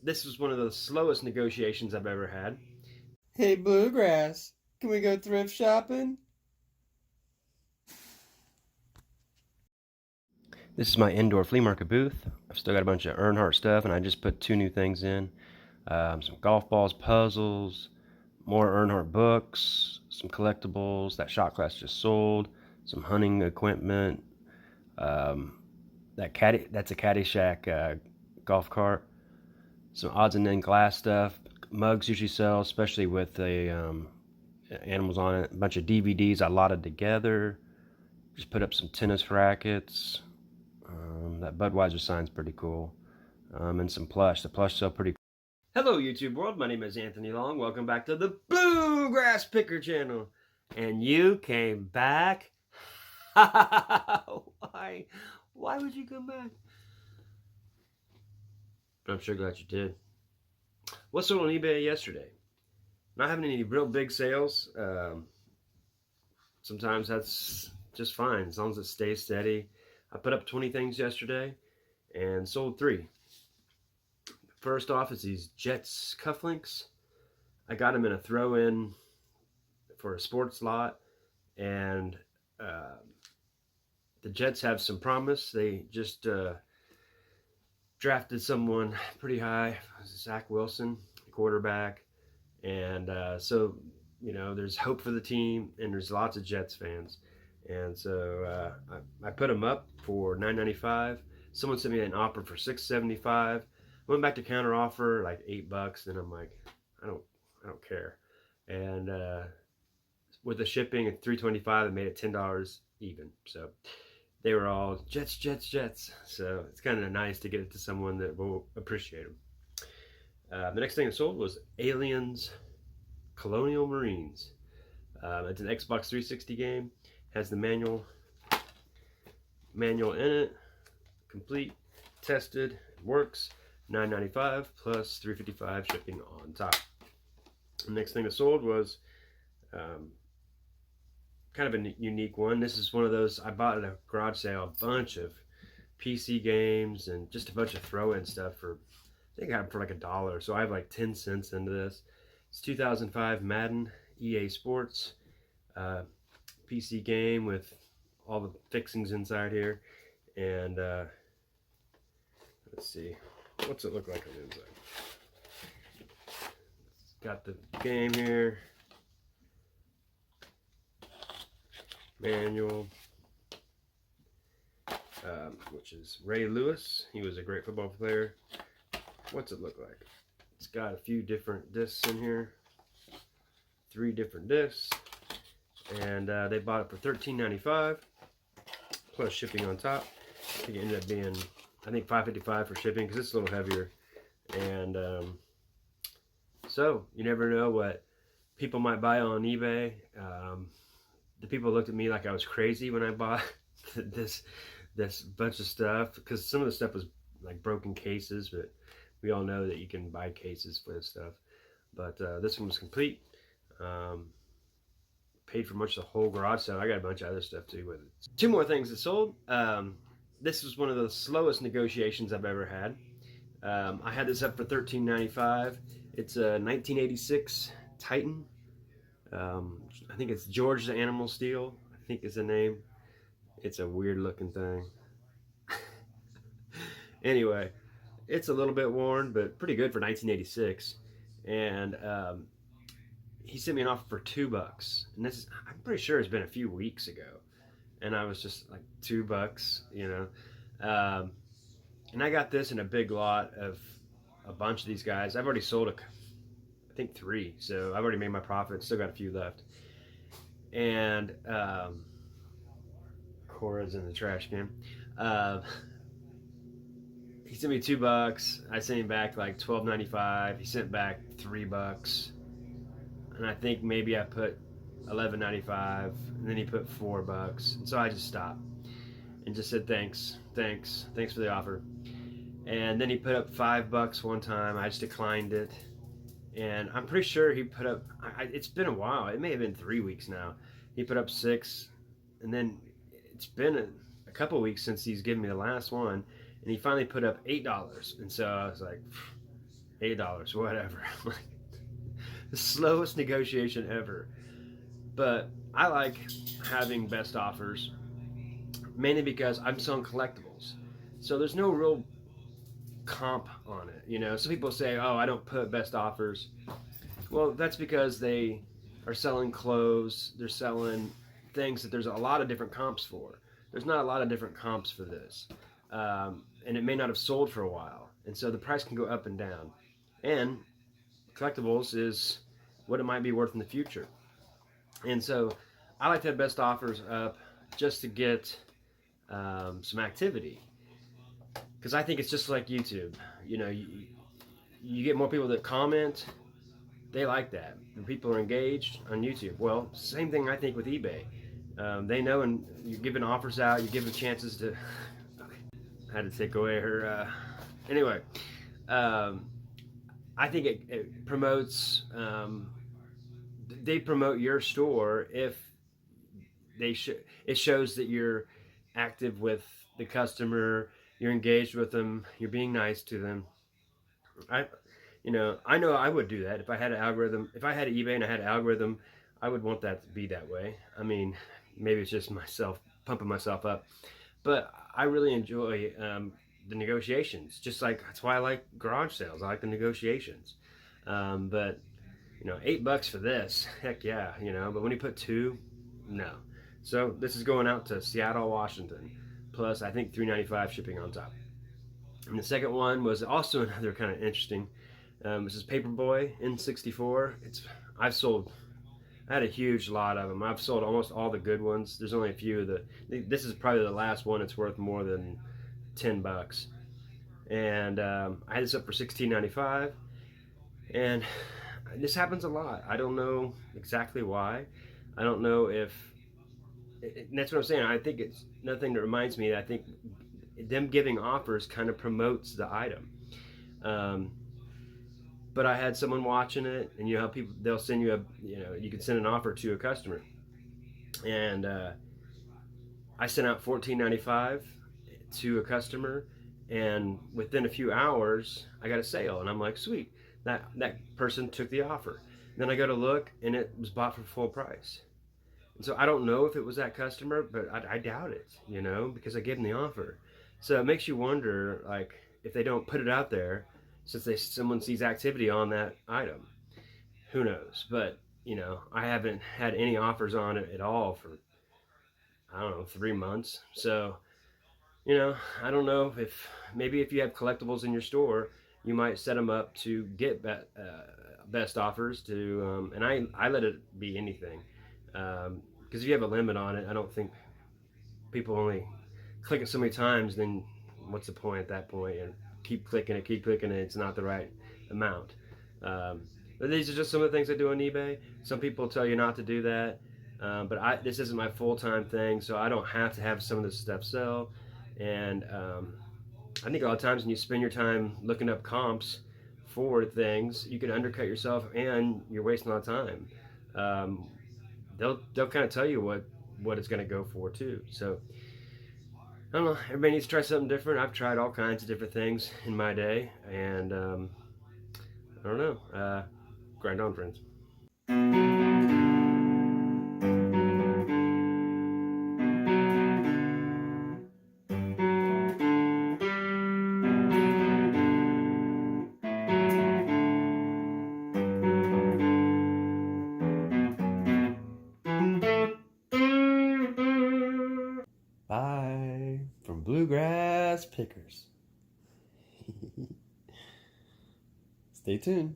This was one of the slowest negotiations I've ever had. Hey, Bluegrass, can we go thrift shopping? This is my indoor flea market booth. I've still got a bunch of Earnhardt stuff, and I just put 2 new things in. Some golf balls, puzzles, more Earnhardt books, some collectibles. That shot class just sold. Some hunting equipment. Um, that's a Caddyshack golf cart. Some odds and end glass stuff. Mugs usually sell, especially with the animals on it. A bunch of DVDs I lotted together. Just put up some tennis rackets. That Budweiser sign's pretty cool. And some plush. The plush sell pretty cool. Hello, YouTube world. My name is Anthony Long. Welcome back to the Bluegrass Picker channel. And you came back? Why? Why would you come back? But I'm sure glad you did. What sold on eBay yesterday? Not having any real big sales. Sometimes that's just fine as long as it stays steady. I put up 20 things yesterday and sold 3. First off is these Jets cufflinks. I got them in a throw-in for a sports lot, and the Jets have some promise. They just drafted someone pretty high, Zach Wilson, quarterback, and so there's hope for the team, and there's lots of Jets fans, and so I put them up for $9.95. Someone sent me an offer for $6.75. Went back to counter offer like $8. Then I'm like, I don't care, and with the shipping at $3.25, I made it $10 even. So they were all Jets. So it's kind of nice to get it to someone that will appreciate them. The next thing I sold was Aliens Colonial Marines. It's an Xbox 360 game. Has the manual in it. Complete, tested, works. $9.95 plus $3.55 shipping on top. The next thing I sold was kind of a unique one. This is one of those I bought at a garage sale, a bunch of PC games and just a bunch of throw-in stuff for, I think I got them for like $1. So I have like 10 cents into this. It's 2005 Madden EA Sports PC game with all the fixings inside here. And let's see, what's it look like on the inside? It's got the game here, manual, which is Ray Lewis. He was a great football player. What's it look like? It's got a few different discs in here, 3 different discs, and they bought it for $13.95 plus shipping on top. I think it ended up being, I think, $5.55 for shipping because it's a little heavier. And so you never know what people might buy on eBay. The people looked at me like I was crazy when I bought this bunch of stuff, because some of the stuff was like broken cases, but we all know that you can buy cases for this stuff. But this one was complete. Paid for much of the whole garage sale. I got a bunch of other stuff too with it. 2 more things that sold. This was one of the slowest negotiations I've ever had. I had this up for $13.95. It's a 1986 Titan. I think it's George the Animal Steel, I think is the name. It's a weird looking thing. Anyway, it's a little bit worn, but pretty good for 1986. And he sent me an offer for $2. And this is, I'm pretty sure it's been a few weeks ago. And I was just like, $2, and I got this in a big lot of a bunch of these guys. I've already sold I think 3, so I've already made my profit. Still got a few left. And Cora's in the trash can. He sent me $2. I sent him back like $12.95. He sent back $3, and I think maybe I put $11.95, and then he put $4, and so I just stopped and just said thanks for the offer. And then he put up $5 one time. I just declined it, and I'm pretty sure he put up, it's been a while, it may have been 3 weeks now, he put up 6, and then it's been a couple weeks since he's given me the last one, and he finally put up $8. And so I was like, $8, whatever. The slowest negotiation ever. But I like having best offers mainly because I'm selling collectibles. So there's no real comp on it. You know, some people say, "Oh, I don't put best offers." Well, that's because they are selling clothes. They're selling things that there's a lot of different comps for. There's not a lot of different comps for this, and it may not have sold for a while, and so the price can go up and down. And collectibles is what it might be worth in the future. And so I like to have best offers up just to get some activity, because I think it's just like YouTube. You know, you get more people that comment. They like that. And people are engaged on YouTube. Well, same thing I think with eBay. They know, and you're giving offers out. You're giving chances to. Okay, I had to take away her. Anyway, um, I think it promotes. They promote your store if it shows that you're active with the customer. You're engaged with them. You're being nice to them. I, I know I would do that if I had an algorithm. If I had eBay and I had an algorithm, I would want that to be that way. I mean, maybe it's just myself pumping myself up, but I really enjoy the negotiations. Just like that's why I like garage sales. I like the negotiations. But $8 for this, heck yeah, But when you put two, no. So this is going out to Seattle, Washington, plus I think $3.95 shipping on top. And the second one was also another kind of interesting. This is Paperboy N64. I had a huge lot of them. I've sold almost all the good ones. There's only a few of this is probably the last one that's worth more than $10. And I had this up for $16.95. And this happens a lot. I don't know exactly why. I don't know if, and that's what I'm saying. I think it's another thing that reminds me that I think them giving offers kind of promotes the item. But I had someone watching it, and how people, they'll send you you can send an offer to a customer, and I sent out $14.95 to a customer, and within a few hours I got a sale, and I'm like, sweet, that person took the offer. And then I go to look, and it was bought for full price. And so I don't know if it was that customer, but I doubt it, because I gave them the offer. So it makes you wonder, like, if they don't put it out there, since someone sees activity on that item, who knows? But I haven't had any offers on it at all for, I don't know, 3 months. So I don't know if maybe if you have collectibles in your store, you might set them up to get best offers to, and I let it be anything, because if you have a limit on it, I don't think people only click it so many times. Then what's the point at that point? And keep clicking it, it's not the right amount. But these are just some of the things I do on eBay. Some people tell you not to do that, but this isn't my full-time thing, so I don't have to have some of this stuff sell. And I think a lot of times when you spend your time looking up comps for things, you can undercut yourself, and you're wasting a lot of time. They'll kind of tell you what it's going to go for too. So I don't know. Everybody needs to try something different. I've tried all kinds of different things in my day, and I don't know. Grind on, friends. Bye from Bluegrass Pickers. Stay tuned.